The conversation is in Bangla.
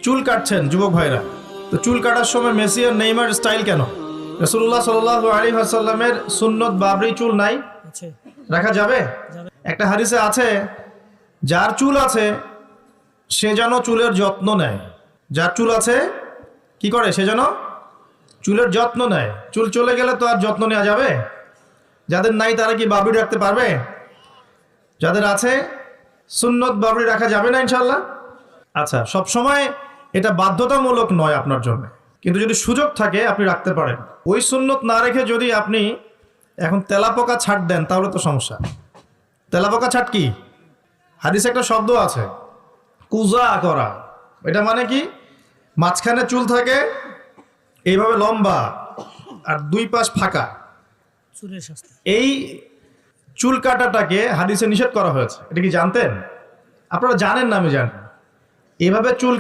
চুল কাটছেন যুবক ভাইরা, তো চুল কাটার সময় মেসি আর নেইমার স্টাইল কেন? রাসূলুল্লাহ সাল্লাল্লাহু আলাইহি ওয়াসাল্লামের সুন্নত বাবরি চুল নাই, আছে রাখা যাবে? একটা হাদিসে আছে, যার চুল আছে সে যেন চুলের যত্ন নেয়। যার চুল আছে কি করে? সে যেন চুলের যত্ন নেয়। চুল চলে গেলে তো আর যত্ন নেওয়া যাবে? যাদের নাই তারা কি বাবরি রাখতে পারবে? যাদের আছে সুন্নত বাবরি রাখা যাবে না ইনশাল্লাহ? আচ্ছা, সব সময় এটা বাধ্যতামূলক নয় আপনার জন্য, কিন্তু যদি সুযোগ থাকে আপনি রাখতে পারেন। ওই সুন্নত না রেখে যদি আপনি এখন তেলাপোকা ছাট দেন তাহলে তো সমস্যা। তেলাপোকা ছাট কি? হাদিসে একটা শব্দ আছে, কুজা করা। এটা মানে কি? মাঝখানে চুল থাকে এইভাবে লম্বা আর দুই পাশ ফাঁকা। চুলের স্বাস্থ্য এই চুল কাটাটাকে হাদিসে নিষেধ করা হয়েছে। এটা কি জানতেন? আপনারা জানেন না? আমি জানি। এভাবে চুল